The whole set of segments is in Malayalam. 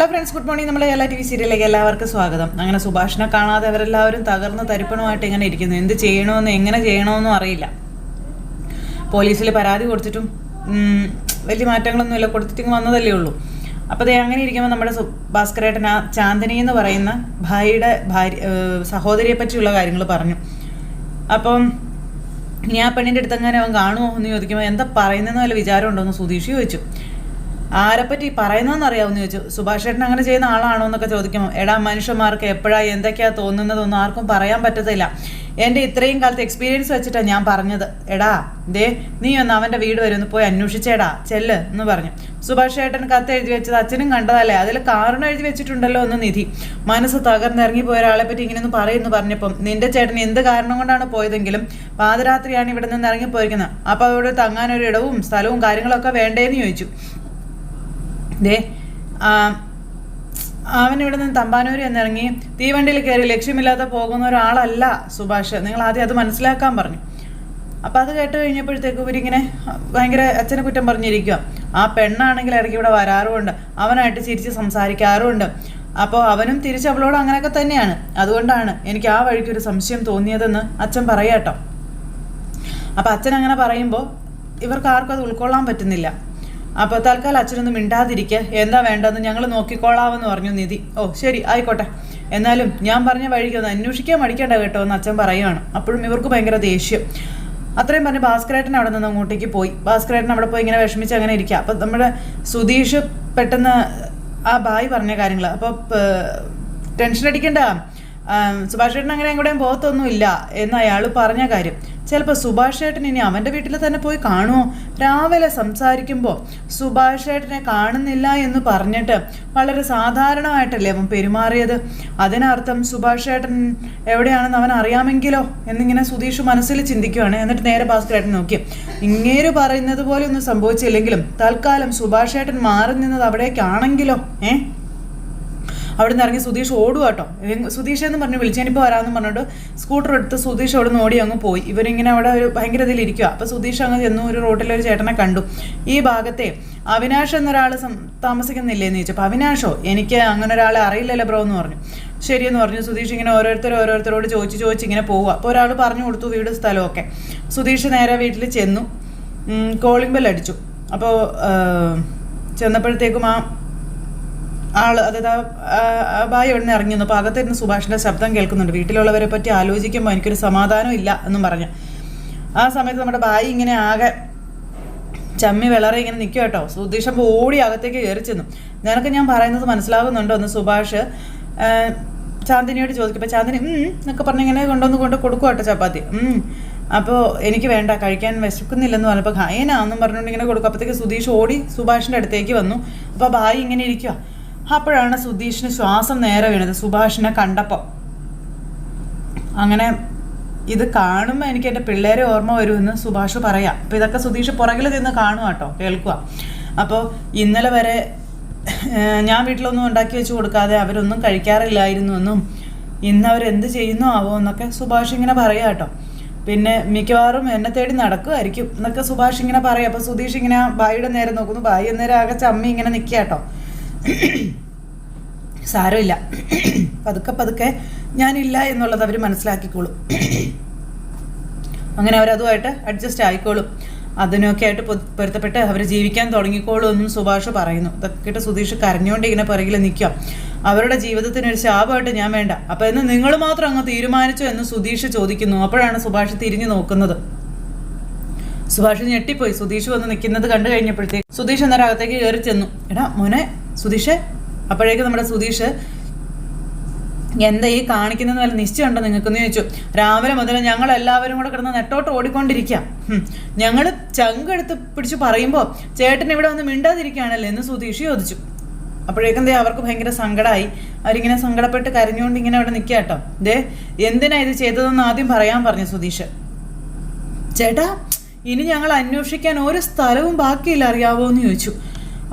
Hello friends, good morning. നമ്മുടെ എല്ലാ TV സീരിയലിലേക്ക് എല്ലാവർക്കും സ്വാഗതം. അങ്ങനെ സുഭാഷിനെ കാണാതെ അവരെല്ലാവരും തകർന്ന് തരിപ്പണമായിട്ട് ഇങ്ങനെ ഇരിക്കുന്നു. എന്ത് ചെയ്യണമെന്ന് എങ്ങനെ ചെയ്യണമെന്നും അറിയില്ല. പോലീസിൽ പരാതി കൊടുത്തിട്ടും വലിയ മാറ്റങ്ങളൊന്നുമില്ല, കൊടുത്തിട്ട് വന്നതല്ലേ ഉള്ളൂ. അപ്പോൾ അതേ അങ്ങനെ ഇരിക്കുമ്പോൾ നമ്മുടെ ഭാസ്കരേട്ടൻ ആ ചാന്ദിനി എന്ന് പറയുന്ന സഹോദരിയെ പറ്റിയുള്ള കാര്യങ്ങൾ പറഞ്ഞു. അപ്പം ഇനി ആ പെണ്ണിൻ്റെ അടുത്തെങ്ങനെ അവൻ കാണുമോ എന്ന് ചോദിക്കുമ്പോൾ എന്താ പറയുന്നതെന്ന് വല്ല വിചാരം ഉണ്ടോ എന്ന് സുധീഷ് ചോദിച്ചു. ആരെപ്പറ്റി പറയുന്നതെന്ന് അറിയാമെന്ന് ചോദിച്ചു. സുഭാഷ് ചേട്ടൻ അങ്ങനെ ചെയ്യുന്ന ആളാണോ എന്നൊക്കെ ചോദിക്കുമ്പോൾ, എടാ മനുഷ്യന്മാർക്ക് എപ്പോഴാണ് എന്തൊക്കെയാണ് തോന്നുന്നതൊന്നും ആർക്കും പറയാൻ പറ്റത്തില്ല. എൻ്റെ ഇത്രയും കാലത്തെ എക്സ്പീരിയൻസ് വെച്ചിട്ടാണ് ഞാൻ പറഞ്ഞത്. എടാ നീ ഒന്ന് അവൻ്റെ വീട് വരെ ഒന്ന് പോയി അന്വേഷിച്ചേടാ, ചെല്ല് എന്ന് പറഞ്ഞു. സുഭാഷ് ചേട്ടൻ കത്ത് എഴുതി വെച്ചത് അച്ഛനും കണ്ടതല്ലേ, അതിൽ കാരണം എഴുതി വെച്ചിട്ടുണ്ടല്ലോ എന്ന് നിധി. മനസ്സ് തകർന്നിറങ്ങി പോയ ഒരാളെ പറ്റി ഇങ്ങനെയൊന്ന് പറയുമെന്ന് പറഞ്ഞപ്പം നിന്റെ ചേട്ടൻ എന്ത് കാരണം കൊണ്ടാണ് പോയതെങ്കിലും പാതിരാത്രിയാണ് ഇവിടെ നിന്ന് ഇറങ്ങിപ്പോയിരിക്കുന്നത്. അപ്പോൾ അവിടെ തങ്ങാനൊരു ഇടവും സ്ഥലവും കാര്യങ്ങളൊക്കെ വേണ്ടേന്ന് ചോദിച്ചു. അവൻ ഇവിടെ നിന്ന് തമ്പാനൂര് എന്നിറങ്ങി തീവണ്ടിയിൽ കയറി ലക്ഷ്യമില്ലാതെ പോകുന്ന ഒരാളല്ല സുഭാഷ്, നിങ്ങൾ ആദ്യം അത് മനസ്സിലാക്കാൻ പറഞ്ഞു. അപ്പം അത് കേട്ട് കഴിഞ്ഞപ്പോഴത്തേക്ക് ഇവരിങ്ങനെ ഭയങ്കര അച്ഛനെ കുറ്റം പറഞ്ഞിരിക്കുക. ആ പെണ്ണാണെങ്കിൽ ഇടയ്ക്ക് ഇവിടെ വരാറുമുണ്ട്, അവനായിട്ട് ചിരിച്ച് സംസാരിക്കാറുമുണ്ട്. അപ്പോൾ അവനും തിരിച്ച് അവളോട് അങ്ങനെയൊക്കെ തന്നെയാണ്. അതുകൊണ്ടാണ് എനിക്ക് ആ വഴിക്കൊരു സംശയം തോന്നിയതെന്ന് അച്ഛൻ പറയാട്ടോ. അപ്പം അച്ഛൻ അങ്ങനെ പറയുമ്പോൾ ഇവർക്ക് ആർക്കും അത് ഉൾക്കൊള്ളാൻ പറ്റുന്നില്ല. അപ്പോൾ തൽക്കാലം അച്ഛനൊന്നും മിണ്ടാതിരിക്കുക, എന്താ വേണ്ടതെന്ന് ഞങ്ങൾ നോക്കിക്കോളാമെന്ന് പറഞ്ഞു നിധി. ഓ ശരി ആയിക്കോട്ടെ, എന്നാലും ഞാൻ പറഞ്ഞ വഴിക്കൊന്ന് അന്വേഷിക്കാൻ മടിക്കേണ്ട കേട്ടോ എന്ന് അച്ഛൻ പറയുകയാണ്. അപ്പോഴും ഇവർക്ക് ഭയങ്കര ദേഷ്യം. അത്രയും പറഞ്ഞ് ഭാസ്കരേട്ടൻ അവിടെ നിന്ന് അങ്ങോട്ടേക്ക് പോയി. ഭാസ്കരേട്ടൻ അവിടെ പോയി ഇങ്ങനെ വിഷമിച്ച് അങ്ങനെ ഇരിക്കുക. അപ്പം നമ്മുടെ സുധീഷ് പെട്ടെന്ന് ആ ബായി പറഞ്ഞ കാര്യങ്ങൾ അപ്പോൾ ടെൻഷൻ അടിക്കണ്ട, സുഭാഷ് ചേട്ടൻ അങ്ങനെ എങ്ങോട്ടും പോകത്തൊന്നുമില്ല എന്ന് അയാൾ പറഞ്ഞ കാര്യം. ചിലപ്പോൾ സുഭാഷ് ചേട്ടൻ ഇനി അവൻ്റെ വീട്ടിൽ തന്നെ പോയി കാണുമോ? രാവിലെ സംസാരിക്കുമ്പോൾ സുഭാഷ് ചേട്ടനെ കാണുന്നില്ല എന്ന് പറഞ്ഞിട്ട് വളരെ സാധാരണമായിട്ടല്ലേ അവൻ പെരുമാറിയത്. അതിനർത്ഥം സുഭാഷ് ചേട്ടൻ എവിടെയാണെന്ന് അവൻ അറിയാമെങ്കിലോ എന്നിങ്ങനെ സുധീഷ് മനസ്സിൽ ചിന്തിക്കുകയാണ്. എന്നിട്ട് നേരെ ഭാസ്കരേട്ടൻ നോക്കി. ഇങ്ങേര് പറയുന്നത് പോലെ ഒന്നും സംഭവിച്ചില്ലെങ്കിലും തൽക്കാലം സുഭാഷ് ചേട്ടൻ മാറി നിന്നത് അവിടേക്കാണെങ്കിലോ അവിടെ നിന്ന് ഇറങ്ങി സുധീഷ് ഓടുക കേട്ടോ. സുധീഷ് എന്ന് പറഞ്ഞ് വിളിച്ചാനിപ്പോൾ വരാമെന്ന് പറഞ്ഞിട്ട് സ്കൂട്ടർ എടുത്ത് സുധീഷ് അവിടെ നിന്ന് ഓടി അങ്ങ് പോയി. ഇവരിങ്ങനെ അവിടെ ഒരു ഭയങ്കര ഇതിലിരിക്കുക. അപ്പോൾ സുധീഷ് അങ്ങ് ചെന്നു ഒരു റോട്ടിലൊരു ചേട്ടനെ കണ്ടു. ഈ ഭാഗത്തെ അവിനാഷ് എന്നൊരാൾ താമസിക്കുന്നില്ലേന്ന് ചോദിച്ചപ്പോൾ അവിനാഷോ, എനിക്ക് അങ്ങനെ ഒരാളെ അറിയില്ലല്ലോ ബ്രോ എന്ന് പറഞ്ഞു. ശരിയെന്ന് പറഞ്ഞു. സുധീഷ് ഇങ്ങനെ ഓരോരുത്തരോട് ചോദിച്ച് ഇങ്ങനെ പോവുക. അപ്പോൾ ഒരാൾ പറഞ്ഞു കൊടുത്തു വീട് സ്ഥലമൊക്കെ. സുധീഷ് നേരെ വീട്ടിൽ ചെന്നു. കോളിംഗ് ബെൽ അടിച്ചു. അപ്പോൾ ചെന്നപ്പോഴത്തേക്കും അതായത് ബായി ഇവിടെ നിന്ന് ഇറങ്ങി വന്നു. അപ്പോൾ അകത്തിരുന്ന് സുഭാഷിൻ്റെ ശബ്ദം കേൾക്കുന്നുണ്ട്. വീട്ടിലുള്ളവരെ പറ്റി ആലോചിക്കുമ്പോൾ എനിക്കൊരു സമാധാനം ഇല്ല എന്നും പറഞ്ഞു. ആ സമയത്ത് നമ്മുടെ ബായി ഇങ്ങനെ ആകെ ചമ്മി വിളറി ഇങ്ങനെ നിൽക്കുക കേട്ടോ. സുധീഷ് അപ്പോൾ ഓടി അകത്തേക്ക് കയറി ചെന്നു. നിനക്ക് ഞാൻ പറയുന്നത് മനസ്സിലാകുന്നുണ്ടോ എന്ന് സുഭാഷ് ചാന്ദിനിയോട് ചോദിക്കും. അപ്പോൾ ചാന്ദിനി എന്നൊക്കെ പറഞ്ഞിങ്ങനെ കൊണ്ട് കൊടുക്കും കേട്ടോ ചപ്പാത്തി. അപ്പോൾ എനിക്ക് വേണ്ട, കഴിക്കാൻ വിശക്കുന്നില്ലെന്ന് പറഞ്ഞപ്പോൾ ഖായനാന്നും പറഞ്ഞുകൊണ്ട് ഇങ്ങനെ കൊടുക്കും. അപ്പോഴത്തേക്ക് സുധീഷ് ഓടി സുഭാഷിൻ്റെ അടുത്തേക്ക് വന്നു. അപ്പോൾ ബായി ഇങ്ങനെ ഇരിക്കുക. അപ്പോഴാണ് സുധീഷിന് ശ്വാസം നേരെ വീണത് സുഭാഷിനെ കണ്ടപ്പോൾ. അങ്ങനെ ഇത് കാണുമ്പോൾ എനിക്ക് എൻ്റെ പിള്ളേരെ ഓർമ്മ വരുമെന്ന് സുഭാഷ് പറയാം. അപ്പോൾ ഇതൊക്കെ സുധീഷ് പുറകിൽ നിന്ന് കാണുക കേട്ടോ, കേൾക്കുക. അപ്പോൾ ഇന്നലെ വരെ ഞാൻ വീട്ടിലൊന്നും ഉണ്ടാക്കി വെച്ച് കൊടുക്കാതെ അവരൊന്നും കഴിക്കാറില്ലായിരുന്നു എന്നും ഇന്ന് അവരെന്ത് ചെയ്യുന്നോ ആവോ എന്നൊക്കെ സുഭാഷ് ഇങ്ങനെ പറയാം കേട്ടോ. പിന്നെ മിക്കവാറും എന്നെ തേടി നടക്കുമായിരിക്കും എന്നൊക്കെ സുഭാഷ് ഇങ്ങനെ പറയാം. അപ്പോൾ സുധീഷ് ഇങ്ങനെ ബായിയുടെ നേരെ നോക്കുന്നു. ബായി അന്നേരം ആകെ ചമ്മി ഇങ്ങനെ നിൽക്കുക കേട്ടോ. സാരമില്ല, പതുക്കെ ഞാനില്ല എന്നുള്ളത് അവർ മനസ്സിലാക്കിക്കോളും. അങ്ങനെ അവരതുമായിട്ട് അഡ്ജസ്റ്റ് ആയിക്കോളും. അതിനൊക്കെ ആയിട്ട് പൊരുത്തപ്പെട്ട് അവർ ജീവിക്കാൻ തുടങ്ങിക്കോളും എന്നും സുഭാഷ് പറയുന്നു. ഇതൊക്കെ സുധീഷ് കരഞ്ഞുകൊണ്ട് ഇങ്ങനെ പുറകിൽ നിൽക്കുക. അവരുടെ ജീവിതത്തിനൊരു ശാപമായിട്ട് ഞാൻ വേണ്ട. അപ്പോൾ എന്ന് നിങ്ങൾ മാത്രം അങ്ങ് തീരുമാനിച്ചോ എന്ന് സുധീഷ് ചോദിക്കുന്നു. അപ്പോഴാണ് സുഭാഷ് തിരിഞ്ഞു നോക്കുന്നത്. സുഭാഷ് ഞെട്ടിപ്പോയി. സുധീഷ് വന്ന് നിൽക്കുന്നത് കണ്ടു കഴിഞ്ഞപ്പോഴത്തേക്ക് സുധീഷ് അന്നേരം അകത്തേക്ക് കയറി ചെന്നു. എടാ മോനെ സുധീഷ്. അപ്പോഴേക്കും നമ്മുടെ സുധീഷ് എന്താ ഈ കാണിക്കുന്നത് വല്ല നിശ്ചയമുണ്ടോ നിങ്ങൾക്കെന്ന് ചോദിച്ചു. രാവിലെ മുതൽ ഞങ്ങൾ എല്ലാവരും കൂടെ കിടന്ന് നെട്ടോട്ട് ഓടിക്കൊണ്ടിരിക്കാം. ഞങ്ങൾ ചങ്കെടുത്ത് പിടിച്ച് പറയുമ്പോൾ ചേട്ടൻ ഇവിടെ വന്ന് മിണ്ടാതിരിക്കുകയാണല്ലേ എന്ന് സുധീഷ് ചോദിച്ചു. അപ്പോഴേക്കും അവർക്ക് ഭയങ്കര സങ്കടമായി. അവരിങ്ങനെ സങ്കടപ്പെട്ട് കരഞ്ഞുകൊണ്ട് ഇങ്ങനെ അവിടെ നിൽക്കുക കേട്ടോ. എന്തിനാ ഇത് ചെയ്തതെന്ന് ആദ്യം പറയാൻ പറഞ്ഞു സുധീഷ്. ചേട്ടാ ഇനി ഞങ്ങൾ അന്വേഷിക്കാൻ ഒരു സ്ഥലവും ബാക്കിയില്ല, അറിയാവോ എന്ന് ചോദിച്ചു.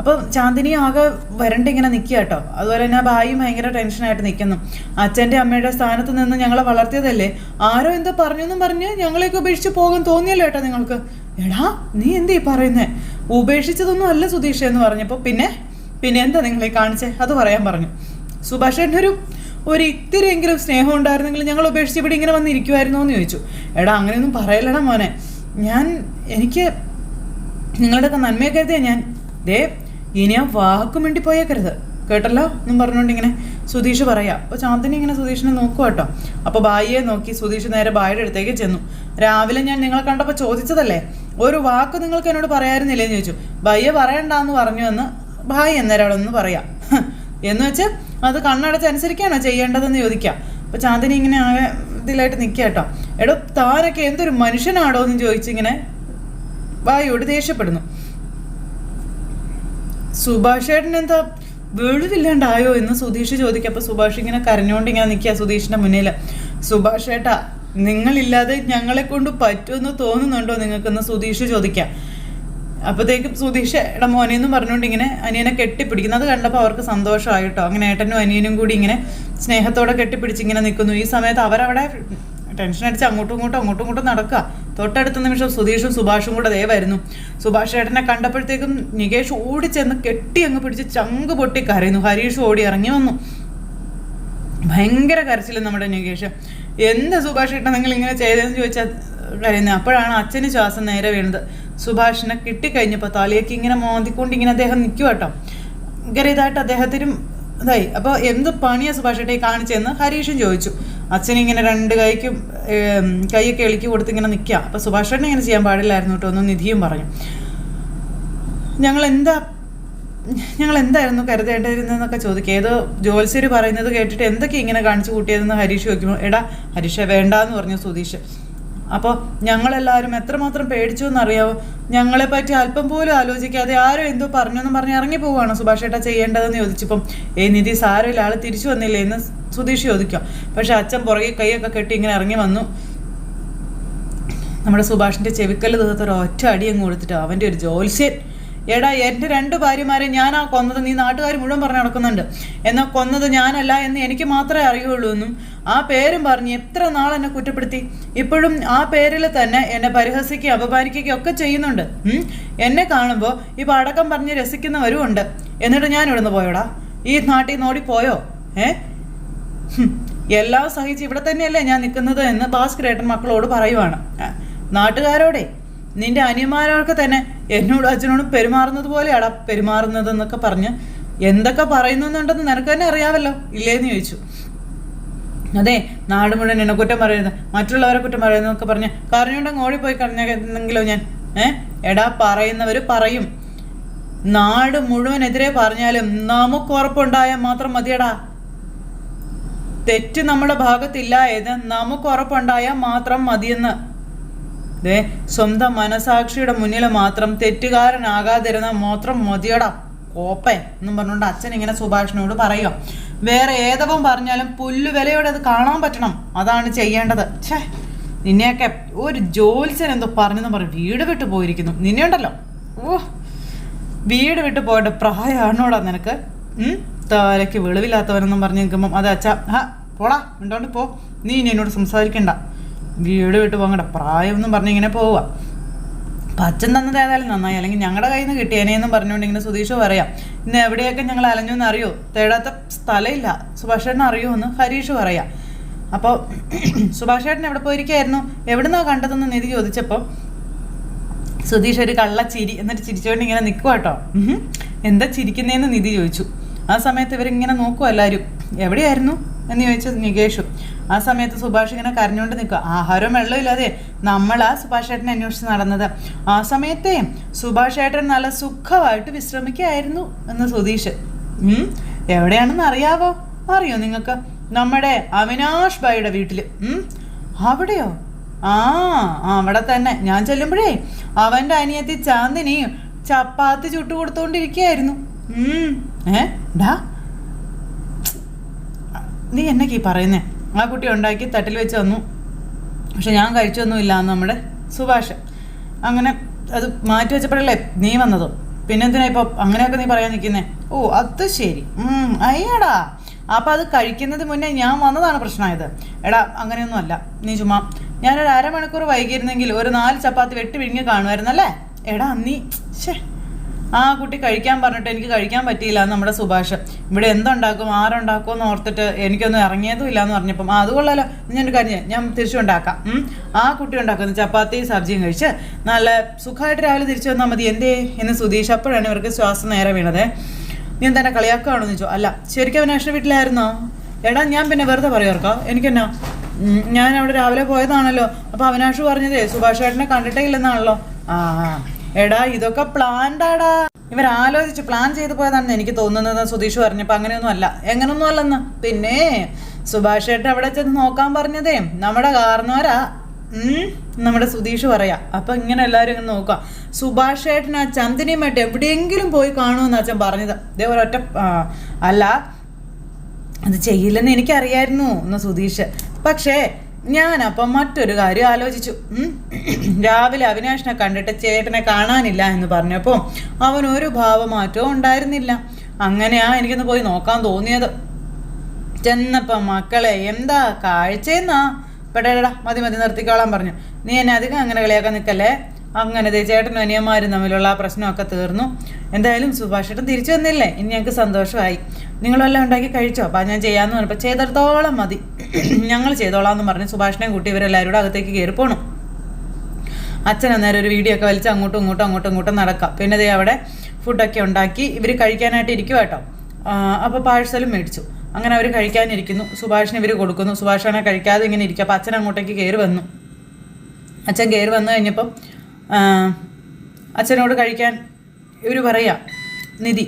അപ്പം ചാന്ദിനി ആകെ വരണ്ടിങ്ങനെ നിൽക്കുക കേട്ടോ. അതുപോലെ തന്നെ ബായും ഭയങ്കര ടെൻഷനായിട്ട് നിൽക്കുന്നു. അച്ഛൻ്റെ അമ്മയുടെ സ്ഥാനത്ത് നിന്ന് ഞങ്ങളെ വളർത്തിയതല്ലേ, ആരോ എന്തോ പറഞ്ഞെന്നും പറഞ്ഞ് ഞങ്ങളെയൊക്കെ ഉപേക്ഷിച്ച് പോകാൻ തോന്നിയല്ലോ ഏട്ടാ നിങ്ങൾക്ക്. എടാ നീ എന്തീ പറയുന്നേ? ഉപേക്ഷിച്ചതൊന്നും അല്ല സുധീഷ് എന്ന് പറഞ്ഞപ്പോൾ പിന്നെ പിന്നെ എന്താ നിങ്ങളെ കാണിച്ചേ അത് പറയാൻ പറഞ്ഞു. സുഭാഷ് ചേട്ടനൊരു ഇത്തിരിയെങ്കിലും സ്നേഹം ഉണ്ടായിരുന്നെങ്കിൽ ഞങ്ങൾ ഉപേക്ഷിച്ച് ഇവിടെ ഇങ്ങനെ വന്നിരിക്കുമായിരുന്നോ എന്ന് ചോദിച്ചു. എടാ അങ്ങനെയൊന്നും പറയലടാ മോനെ, എനിക്ക് നിങ്ങളുടെയൊക്കെ നന്മയെ കരുതിയാ ഞാൻ. ഇനി ആ വാക്കും വേണ്ടി പോയേക്കരുത് കേട്ടല്ലോ എന്നും പറഞ്ഞുകൊണ്ട് ഇങ്ങനെ സുധീഷ് പറയാം. അപ്പോൾ ചാന്ദിനി ഇങ്ങനെ സുധീഷിനെ നോക്കുക കേട്ടോ. അപ്പോൾ ബായിയെ നോക്കി സുധീഷ് നേരെ ബായിയുടെ അടുത്തേക്ക് ചെന്നു. രാവിലെ ഞാൻ നിങ്ങളെ കണ്ടപ്പോൾ ചോദിച്ചതല്ലേ, ഒരു വാക്ക് നിങ്ങൾക്ക് എന്നോട് പറയാറുന്നില്ലേന്ന് ചോദിച്ചു. ബായിയെ പറയണ്ടെന്ന് പറഞ്ഞു എന്ന് ബായി അന്നേരം അവിടെ ഒന്ന് പറയാം എന്ന് വെച്ച് അത് കണ്ണടച്ച് അനുസരിക്കാണോ ചെയ്യേണ്ടതെന്ന് ചോദിക്കാം. അപ്പോൾ ചാന്ദിനി ഇങ്ങനെ ആകെ ഇതിലായിട്ട് നിൽക്കുക കേട്ടോ. എടോ താനൊക്കെ എന്തൊരു മനുഷ്യനാടോ എന്ന് ചോദിച്ചിങ്ങനെ ബായിയോട് ദേഷ്യപ്പെടുന്നു. സുഭാഷ് ചേട്ടൻ എന്താ വെളിവില്ലാണ്ടായോ എന്ന് സുധീഷ് ചോദിക്കുക. അപ്പോൾ സുഭാഷ് ഇങ്ങനെ കരഞ്ഞുകൊണ്ട് ഇങ്ങനെ നിൽക്കുക സുധീഷിൻ്റെ മുന്നിൽ. സുഭാഷ് ചേട്ടാ നിങ്ങളില്ലാതെ ഞങ്ങളെ കൊണ്ട് പറ്റുമെന്ന് തോന്നുന്നുണ്ടോ നിങ്ങൾക്കെന്ന് സുധീഷ് ചോദിക്കാം. അപ്പോഴത്തേക്കും സുധീഷ് എടാ മോനെന്നും പറഞ്ഞുകൊണ്ട് ഇങ്ങനെ അനിയനെ കെട്ടിപ്പിടിക്കുന്നത് കണ്ടപ്പോൾ അവർക്ക് സന്തോഷമായിട്ടോ. അങ്ങനെ ഏട്ടനും അനിയനും കൂടി ഇങ്ങനെ സ്നേഹത്തോടെ കെട്ടിപ്പിടിച്ച് ഇങ്ങനെ നിൽക്കുന്നു. ഈ സമയത്ത് അവരവിടെ ടെൻഷൻ അടിച്ച് അങ്ങോട്ടും ഇങ്ങോട്ടും നടക്കുക. തൊട്ടടുത്ത നിമിഷം സുധീഷും സുഭാഷും കൂടെ വരുന്നു. സുഭാഷ് ഏട്ടനെ കണ്ടപ്പോഴത്തേക്കും നികേഷ് ഓടിച്ചെന്ന് കെട്ടി അങ്ങ് പിടിച്ച് ചങ്ക് പൊട്ടി കരയുന്നു. ഹരീഷ് ഓടി ഇറങ്ങി വന്നു. ഭയങ്കര കരച്ചില്ല നമ്മുടെ നികേഷ്. എന്താ സുഭാഷ് ഏട്ടൻ നിങ്ങൾ ഇങ്ങനെ ചെയ്തതെന്ന് ചോദിച്ചാൽ കരയുന്നത്. അപ്പോഴാണ് അച്ഛന് ശ്വാസം നേരെ വീണത്. സുഭാഷിനെ കിട്ടിക്കഴിഞ്ഞപ്പോൾ തലയൊക്കെ ഇങ്ങനെ മോന്തിക്കൊണ്ട് ഇങ്ങനെ അദ്ദേഹം നിൽക്കുക കേട്ടോ. ഭയങ്കര ഇതായിട്ട് അദ്ദേഹത്തിനും ഇതായി. അപ്പോൾ എന്ത് പണിയാണ് സുഭാഷ് ഏട്ടൻ കാണിച്ചതെന്ന് ഹരീഷും ചോദിച്ചു. അച്ഛനിങ്ങനെ രണ്ട് കൈയൊക്കെ എളിക്ക് കൊടുത്ത് ഇങ്ങനെ നിൽക്കുക. അപ്പോൾ സുഭാഷ് ഏട്ടൻ ഇങ്ങനെ ചെയ്യാൻ പാടില്ലായിരുന്നു കേട്ടോ എന്ന് നിധിയും പറഞ്ഞു. ഞങ്ങൾ എന്തായിരുന്നു കരുതേണ്ടിയിരുന്നതെന്നൊക്കെ ചോദിക്കുക. ഏതോ ജോത്സ്യർ പറയുന്നത് കേട്ടിട്ട് എന്തൊക്കെ ഇങ്ങനെ കാണിച്ചു കൂട്ടിയതെന്ന് ഹരീഷ് ചോദിക്കുമ്പോൾ എടാ ഹരീഷെ വേണ്ടാന്ന് പറഞ്ഞു സുധീഷ്. അപ്പോൾ ഞങ്ങളെല്ലാവരും എത്രമാത്രം പേടിച്ചു എന്നറിയാവോ. ഞങ്ങളെപ്പറ്റി അല്പം പോലും ആലോചിക്കാതെ ആരും എന്തോ പറഞ്ഞെന്നും പറഞ്ഞ് ഇറങ്ങി പോവുകയാണോ സുഭാഷ് ഏട്ടാ ചെയ്യേണ്ടതെന്ന് ചോദിച്ചപ്പം നിധി സാരമില്ല ആൾ തിരിച്ചു വന്നില്ലേ എന്ന് സുധീഷ് ചോദിക്കാം. പക്ഷെ അച്ഛൻ പുറകെ കൈയൊക്കെ കെട്ടി ഇങ്ങനെ ഇറങ്ങി വന്നു. നമ്മുടെ സുഭാഷിൻ്റെ ചെവിക്കല്ല് തീർത്തൊരു ഒറ്റ അടി അങ്ങ് കൊടുത്തിട്ട് അവൻ്റെ ഒരു ജോത്സ്യൻ എടാ എൻ്റെ 2 ഭാര്യമാരെ ഞാനാ കൊന്നത്, നീ നാട്ടുകാർ മുഴുവൻ പറഞ്ഞ് നടക്കുന്നുണ്ട്, എന്നാൽ കൊന്നത് ഞാനല്ല എന്ന് എനിക്ക് മാത്രമേ അറിയുള്ളൂ എന്നും ആ പേരും പറഞ്ഞ് എത്ര നാൾ എന്നെ കുറ്റപ്പെടുത്തി. ഇപ്പോഴും ആ പേരിൽ തന്നെ എന്നെ പരിഹസിക്കുകയും അപമാനിക്കുകയും ഒക്കെ ചെയ്യുന്നുണ്ട്. എന്നെ കാണുമ്പോൾ ഇപ്പോൾ അടക്കം പറഞ്ഞ് രസിക്കുന്നവരും ഉണ്ട്. എന്നിട്ട് ഞാൻ ഇവിടുന്ന് പോയോടാ, ഈ നാട്ടിൽ നിന്ന് ഓടിപ്പോയോ? എല്ലാം സഹിച്ച് ഇവിടെ തന്നെയല്ലേ ഞാൻ നിൽക്കുന്നത് എന്ന് ഭാസ്കരേട്ടൻ മക്കളോട് പറയുവാണ്. നാട്ടുകാരോടെ നിന്റെ അനിയന്മാരൊക്കെ തന്നെ എന്നോടും അച്ഛനോടും പെരുമാറുന്നത് പോലെയാടാ പെരുമാറുന്നതെന്നൊക്കെ പറഞ്ഞ് എന്തൊക്കെ പറയുന്നുണ്ടെന്ന് നിനക്ക് തന്നെ അറിയാമല്ലോ ഇല്ലേന്ന് ചോദിച്ചു. അതെ നാട് മുഴുവൻ എന്നെ കുറ്റം പറയുന്നത്, മറ്റുള്ളവരെ കുറ്റം പറയുന്നതൊക്കെ പറഞ്ഞ് കരഞ്ഞുകൊണ്ടങ്ങ് ഓടിപ്പോയി കരഞ്ഞെങ്കിലോ ഞാൻ എടാ പറയുന്നവർ പറയും. നാട് മുഴുവൻ എതിരെ പറഞ്ഞാലും നമുക്ക് ഉറപ്പുണ്ടായാൽ മാത്രം മതിയടാ. തെറ്റ് നമ്മുടെ ഭാഗത്തില്ല എന്ന് നമുക്ക് ഉറപ്പുണ്ടായാൽ മാത്രം മതിയെന്ന്. സ്വന്തം മനസാക്ഷിയുടെ മുന്നിൽ മാത്രം തെറ്റുകാരനാകാതിരുന്ന മാത്രം മതിയടാ കോപ്പേ എന്നും പറഞ്ഞുകൊണ്ട് അച്ഛൻ ഇങ്ങനെ സുഭാഷിനോട് പറയുക. വേറെ ഏതവൻ പറഞ്ഞാലും പുല്ല് വിലയോടെ അത് കാണാൻ പറ്റണം, അതാണ് ചെയ്യേണ്ടത്. നിന്നെയൊക്കെ ഒരു ജോത്സ്യൻ എന്തോ പറഞ്ഞെന്ന് പറഞ്ഞ് വീട് വിട്ടു പോയിരിക്കുന്നു. നിന്നെ ഉണ്ടല്ലോ വീട് വിട്ടു പോയിട്ട് പ്രായമാണോടാ നിനക്ക്? തലയ്ക്ക് വെളിവില്ലാത്തവനെന്നും പറഞ്ഞ് നിൽക്കുമ്പം അത് അച്ഛാ പോടാ ഉണ്ടോണ്ട് പോ, നീ ഇനി എന്നോട് സംസാരിക്കണ്ട, വീട് വിട്ട് പോകണ്ട പ്രായം എന്നും പറഞ്ഞ് ഇങ്ങനെ പോവുക. അപ്പം അച്ഛൻ തന്നത് ഏതായാലും നന്നായി, അല്ലെങ്കിൽ ഞങ്ങളുടെ കയ്യിൽ നിന്ന് കിട്ടിയേനെന്നും പറഞ്ഞുകൊണ്ട് ഇങ്ങനെ സുധീഷ് പറയാം. ഇന്ന് എവിടെയൊക്കെ ഞങ്ങൾ അലഞ്ഞെന്ന് അറിയോ, തേടാത്ത സ്ഥലമില്ല, സുഭാഷ് ചേട്ടൻ അറിയോ എന്ന് ഹരീഷ് പറയാം. അപ്പോൾ സുഭാഷ് ചേട്ടൻ എവിടെ പോയിരിക്കുകയായിരുന്നു, എവിടുന്നാ കണ്ടതെന്ന് നിധി ചോദിച്ചപ്പോൾ സുധീഷ് ഒരു കള്ളച്ചിരി എന്നിട്ട് ചിരിച്ചുകൊണ്ട് ഇങ്ങനെ നിൽക്കുക കേട്ടോ. എന്താ ചിരിക്കുന്നതെന്ന് നിധി ചോദിച്ചു. ആ സമയത്ത് ഇവരിങ്ങനെ നോക്കുക എല്ലാവരും. എവിടെയായിരുന്നു എന്ന് ചോദിച്ചു നികേഷും. ആ സമയത്ത് സുഭാഷ് ഇങ്ങനെ കരഞ്ഞുകൊണ്ട് നിൽക്കുക. ആഹാരവും വെള്ളവും ഇല്ലാതെ നമ്മളാ സുഭാഷ് ചേട്ടനെ അന്വേഷിച്ച് നടന്നത്. ആ സമയത്തെ സുഭാഷ് ചേട്ടൻ നല്ല സുഖമായിട്ട് വിശ്രമിക്കുകയായിരുന്നു എന്ന് സുധീഷ്. എവിടെയാണെന്ന് അറിയാവോ? അറിയോ നിങ്ങൾക്ക്? നമ്മുടെ അവിനാഷ് ഭായിയുടെ വീട്ടിൽ. അവിടെയോ? അവിടെ തന്നെ. ഞാൻ ചെല്ലുമ്പോഴേ അവൻ്റെ അനിയത്തി ചാന്ദിനി ചപ്പാത്തി ചുട്ടു കൊടുത്തോണ്ടിരിക്കുകയായിരുന്നു. ഡാ നീ എന്നൊക്കെ ഈ പറയുന്നേ? ആ കുട്ടി ഉണ്ടാക്കി തട്ടിൽ വെച്ച് തന്നു, പക്ഷെ ഞാൻ കഴിച്ചൊന്നുമില്ല എന്ന് നമ്മുടെ സുഭാഷ്. അങ്ങനെ അത് മാറ്റി വെച്ചപ്പോഴല്ലേ നീ വന്നതോ? പിന്നെന്തിനാ ഇപ്പോൾ അങ്ങനെയൊക്കെ നീ പറയാൻ നിൽക്കുന്നേ? ഓ അത് ശരി, അയ്യടാ അപ്പം അത് കഴിക്കുന്നത് മുന്നേ ഞാൻ വന്നതാണ് പ്രശ്നമായത്. എടാ അങ്ങനെയൊന്നും അല്ല, നീ ചുമ്മാ ഞാനൊരു അരമണിക്കൂർ വൈകിയിരുന്നെങ്കിൽ ഒരു 4 ചപ്പാത്തി വെട്ടി വിഴുങ്ങി കാണുമായിരുന്നല്ലേ? എടാ നീ ആ കുട്ടി കഴിക്കാൻ പറഞ്ഞിട്ട് എനിക്ക് കഴിക്കാൻ പറ്റിയില്ല നമ്മുടെ സുഭാഷ്. ഇവിടെ എന്തുണ്ടാക്കും ആരുണ്ടാക്കും എന്ന് ഓർത്തിട്ട് എനിക്കൊന്നും ഇറങ്ങിയതും ഇല്ല എന്ന് പറഞ്ഞപ്പം അത് കൊള്ളാലോ, ഞാനൊരു കാര്യം ഞാൻ തിരിച്ചുണ്ടാക്കാം. ആ കുട്ടി ഉണ്ടാക്കുന്നു ചപ്പാത്തി സബ്ജിയും കഴിച്ച് നല്ല സുഖമായിട്ട് രാവിലെ തിരിച്ചു വന്നാൽ മതി. എന്തേ എന്ന് സുധീഷ്. അപ്പോഴാണ് ഇവർക്ക് ശ്വാസം നേരെ വീണത്. നീ എന്താ കളിയാക്കുകയാണെന്ന് ചോദിച്ചു. അല്ല ശരിക്കും അവിനാഷിന്റെ വീട്ടിലായിരുന്നോ? എടാ ഞാൻ പിന്നെ വെറുതെ പറയുവർക്കോ, എനിക്കെന്നാ, ഞാൻ അവിടെ രാവിലെ പോയതാണല്ലോ. അപ്പോൾ അവിനാഷ് പറഞ്ഞതേ സുഭാഷ് ചേട്ടനെ കണ്ടിട്ടേ ഇല്ലെന്നാണല്ലോ. ആ എടാ ഇതൊക്കെ പ്ലാൻഡാടാ, ഇവരാലോചിച്ച് പ്ലാൻ ചെയ്ത് പോയതാണെന്ന് എനിക്ക് തോന്നുന്നത് സുധീഷ് പറഞ്ഞപ്പോൾ. അങ്ങനെയൊന്നും അല്ല. എങ്ങനെയൊന്നും അല്ലെന്ന്. പിന്നെ സുഭാഷ് ചേട്ടൻ അവിടെ ചെന്ന് നോക്കാൻ പറഞ്ഞതേ നമ്മുടെ കാരണവരാ, നമ്മുടെ സുധീഷ് പറയാ. അപ്പൊ ഇങ്ങനെ എല്ലാവരും ഇങ്ങനെ നോക്കുക. സുഭാഷ് ചേട്ടൻ ആ ചന്ദിനിയുമായിട്ട് എവിടെയെങ്കിലും പോയി കാണുമെന്ന് അച്ഛൻ പറഞ്ഞത്. ഇതേ ഒരൊറ്റ അല്ല അത് ചെയ്യില്ലെന്ന് എനിക്കറിയായിരുന്നു എന്ന് സുധീഷ്. പക്ഷേ ഞാനപ്പം മറ്റൊരു കാര്യം ആലോചിച്ചു. രാവിലെ അവിനാഷിനെ കണ്ടിട്ട് ചേട്ടനെ കാണാനില്ല എന്ന് പറഞ്ഞപ്പോൾ അവനൊരു ഭാവമാറ്റവും ഉണ്ടായിരുന്നില്ല. അങ്ങനെയാ എനിക്കൊന്ന് പോയി നോക്കാൻ തോന്നിയത്. ചെന്നപ്പം മക്കളെ എന്താ കാഴ്ചയെന്നാ. പെടേടാ മതി നിർത്തിക്കോളാൻ പറഞ്ഞു. നീ എന്നെ അധികം അങ്ങനെ കളിയാക്കാൻ നിൽക്കല്ലേ. അങ്ങനെ ചേട്ടനും അനിയന്മാരും തമ്മിലുള്ള ആ പ്രശ്നമൊക്കെ തീർന്നു. എന്തായാലും സുഭാഷ് ചേട്ടൻ തിരിച്ചു വന്നില്ലേ, ഇനി ഞങ്ങൾക്ക് സന്തോഷമായി. നിങ്ങളെല്ലാം ഉണ്ടാക്കി കഴിച്ചോ? അപ്പം ഞാൻ ചെയ്യാമെന്ന് പറഞ്ഞപ്പോൾ ചെയ്തെടുത്തോളം മതി, ഞങ്ങൾ ചെയ്തോളാം എന്ന് പറഞ്ഞ് സുഭാഷിനെയും കൂട്ടി ഇവരെല്ലാവരും കൂടെ അകത്തേക്ക് കയറി പോണു. അച്ഛൻ അന്നേരം ഒരു വീഡിയോ ഒക്കെ വലിച്ച് അങ്ങോട്ടും ഇങ്ങോട്ടും നടക്കാം. പിന്നെ ദേ അവിടെ ഫുഡൊക്കെ ഉണ്ടാക്കി ഇവർ കഴിക്കാനായിട്ട് ഇരിക്കും കേട്ടോ. അപ്പോൾ പാഴ്സലും മേടിച്ചു. അങ്ങനെ അവർ കഴിക്കാനിരിക്കുന്നു. സുഭാഷിന് ഇവർ കൊടുക്കുന്നു. സുഭാഷാണെ കഴിക്കാതെ ഇങ്ങനെ ഇരിക്കുക. അപ്പോൾ അച്ഛൻ അങ്ങോട്ടേക്ക് കയറി വന്നു. അച്ഛൻ കയറി വന്നു കഴിഞ്ഞപ്പം അച്ഛനോട് കഴിക്കാൻ ഇവർ പറയാ നിധി.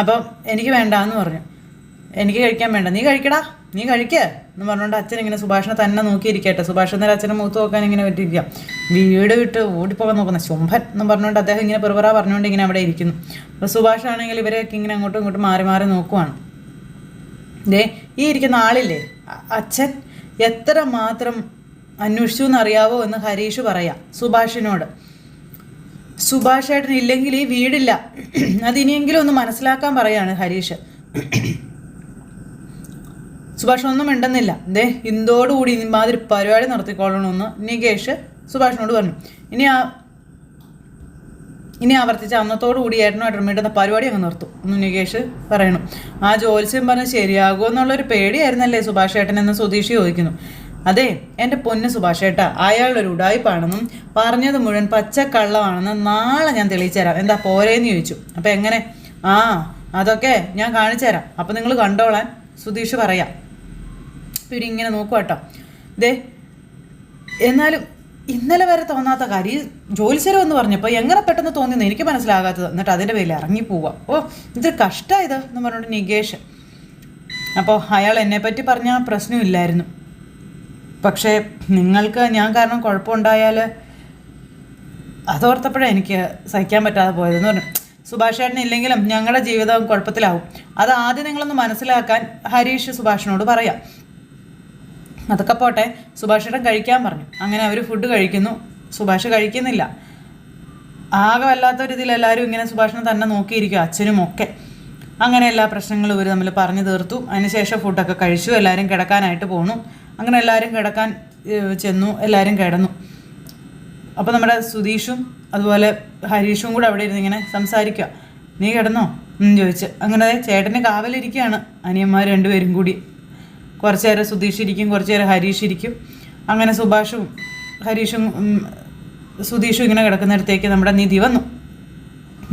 അപ്പം എനിക്ക് വേണ്ട എന്ന് പറഞ്ഞു. എനിക്ക് കഴിക്കാൻ വേണ്ട, നീ കഴിക്കടാ, നീ കഴിക്ക എന്ന് പറഞ്ഞുകൊണ്ട് അച്ഛൻ ഇങ്ങനെ സുഭാഷിനെ തന്നെ നോക്കിയിരിക്കട്ടെ. സുഭാഷ് എന്നേരം അച്ഛനെ മൂത്ത് നോക്കാൻ ഇങ്ങനെ പറ്റിയിരിക്കാം. വീട് വിട്ട് ഓടിപ്പോകാൻ നോക്കുന്ന ശുംഭൻ എന്ന് പറഞ്ഞുകൊണ്ട് അദ്ദേഹം ഇങ്ങനെ പെറുപറ പറഞ്ഞുകൊണ്ട് ഇങ്ങനെ അവിടെ ഇരിക്കുന്നു. അപ്പോൾ സുഭാഷ് ആണെങ്കിൽ ഇവരെയൊക്കെ ഇങ്ങനെ അങ്ങോട്ടും ഇങ്ങോട്ടും മാറി മാറി നോക്കുവാണ്. ദേ ഈ ഇരിക്കുന്ന ആളില്ലേ അച്ഛൻ, എത്ര മാത്രം അന്വേഷിച്ചു എന്നറിയാവോ എന്ന് ഹരീഷ് പറയാം സുഭാഷിനോട്. സുഭാഷ് ഏട്ടൻ ഇല്ലെങ്കിൽ ഈ വീടില്ല, അതിനിയെങ്കിലും ഒന്ന് മനസ്സിലാക്കാൻ പറയാണ് ഹരീഷ്. സുഭാഷ് ഒന്നും മിണ്ടുന്നില്ല. ദേ ഇതോടുകൂടി ഇമാതിരി പരിപാടി നടത്തിക്കൊള്ളണമെന്ന് നികേഷ് സുഭാഷിനോട് പറഞ്ഞു. ഇനി ആവർത്തിച്ച് അന്നത്തോടു കൂടി ഏട്ടനുമായിട്ട് മിണ്ടുന്ന പരിപാടി അങ്ങ് നിർത്തും എന്ന് നികേഷ് പറയണം. ആ ജോത്സ്യം പറഞ്ഞ് ശരിയാകുമോ എന്നുള്ളൊരു പേടിയായിരുന്നല്ലേ സുഭാഷ് ഏട്ടൻ എന്ന് സുധീഷ് ചോദിക്കുന്നു. അതെ എൻ്റെ പൊന്ന് സുഭാഷ് ഏട്ടാ, അയാളൊരു ഉടായ്പാണെന്നും പറഞ്ഞത് മുഴുവൻ പച്ചക്കള്ളമാണെന്നും നാളെ ഞാൻ തെളിയിച്ചു തരാം. എന്താ പോരേന്ന് ചോദിച്ചു. അപ്പം എങ്ങനെ? അതൊക്കെ ഞാൻ കാണിച്ചു തരാം, അപ്പം നിങ്ങൾ കണ്ടോളാൻ സുധീഷ് പറയാം. ഇവരിങ്ങനെ നോക്കുക കേട്ടോ. ദേ എന്നാലും ഇന്നലെ വരെ തോന്നാത്ത കാര്യം ജോലിശരം എന്ന് പറഞ്ഞപ്പോൾ എങ്ങനെ പെട്ടെന്ന് തോന്നിയെന്ന് എനിക്ക് മനസ്സിലാകാത്തത്. എന്നിട്ട് അതിൻ്റെ പേരിൽ ഇറങ്ങിപ്പോവുക. ഇതൊരു കഷ്ടമായത് എന്ന് പറഞ്ഞുകൊണ്ട് നികേഷ്. അപ്പോൾ അയാൾ എന്നെപ്പറ്റി പറഞ്ഞാൽ പ്രശ്നമില്ലായിരുന്നു, പക്ഷേ നിങ്ങൾക്ക് ഞാൻ കാരണം കുഴപ്പമുണ്ടായാൽ അതോർത്തപ്പോഴേ എനിക്ക് സഹിക്കാൻ പറ്റാതെ പോയതെന്ന് പറഞ്ഞു. സുഭാഷ് ചേട്ടൻ ഇല്ലെങ്കിലും ഞങ്ങളുടെ ജീവിതം കുഴപ്പത്തിലാവും. അത് ആദ്യം നിങ്ങളൊന്ന് മനസ്സിലാക്കാൻ ഹരീഷ് സുഭാഷിനോട് പറയാം. അതൊക്കെ പോട്ടെ, സുഭാഷ് ചേട്ടൻ കഴിക്കാൻ പറഞ്ഞു. അങ്ങനെ അവർ ഫുഡ് കഴിക്കുന്നു. സുഭാഷ് കഴിക്കുന്നില്ല. ആകെ വല്ലാത്ത രീതിയിൽ എല്ലാവരും ഇങ്ങനെ സുഭാഷിനെ തന്നെ നോക്കിയിരിക്കും, അച്ഛനും ഒക്കെ. അങ്ങനെ എല്ലാ പ്രശ്നങ്ങളും ഇവർ തമ്മിൽ പറഞ്ഞു തീർത്തു. അതിനുശേഷം ഫുഡൊക്കെ കഴിച്ചു. എല്ലാവരും കിടക്കാനായിട്ട് പോണു. അങ്ങനെ എല്ലാവരും കിടക്കാൻ ചെന്നു. എല്ലാവരും കിടന്നു. അപ്പോൾ നമ്മുടെ സുധീഷും അതുപോലെ ഹരീഷും കൂടെ അവിടെ ഇരുന്ന് ഇങ്ങനെ സംസാരിക്കുക. നീ കിടന്നോ ചോദിച്ച്. അങ്ങനെ ചേട്ടന് കാവലിരിക്കുകയാണ് അനിയന്മാർ രണ്ടുപേരും കൂടി. കുറച്ച് നേരം സുധീഷ് ഇരിക്കും, കുറച്ച് നേരം ഹരീഷ് ഇരിക്കും. അങ്ങനെ സുഭാഷും ഹരീഷും സുധീഷും ഇങ്ങനെ കിടക്കുന്നിടത്തേക്ക് നമ്മുടെ നിധി വന്നു.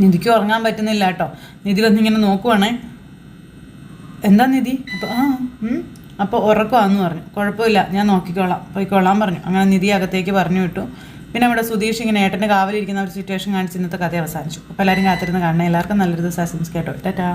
നിധിക്ക് ഉറങ്ങാൻ പറ്റുന്നില്ല കേട്ടോ. നിധി വന്നിങ്ങനെ നോക്കുവാണേ. എന്താ നിധി? അപ്പോൾ ഉറക്കമാണെന്ന് പറഞ്ഞു. കുഴപ്പമില്ല, ഞാൻ നോക്കിക്കോളാം, പോയിക്കോളാൻ പറഞ്ഞു. അങ്ങനെ നിധി അകത്തേക്ക് പറഞ്ഞു വിട്ടു. പിന്നെ ഇവിടെ സുധീഷ് ഇങ്ങനെ ഏട്ടൻ്റെ കാവലിരിക്കുന്ന ഒരു സിറ്റുവേഷൻ കാണിച്ച് ഇന്നത്തെ കഥ അവസാനിച്ചു. അപ്പോൾ എല്ലാവരും കാത്തിരുന്ന് കാണണേ. എല്ലാവർക്കും നല്ലൊരു ദിവസം ആശംസിക്കാം കേട്ടോ. ടാറ്റാ.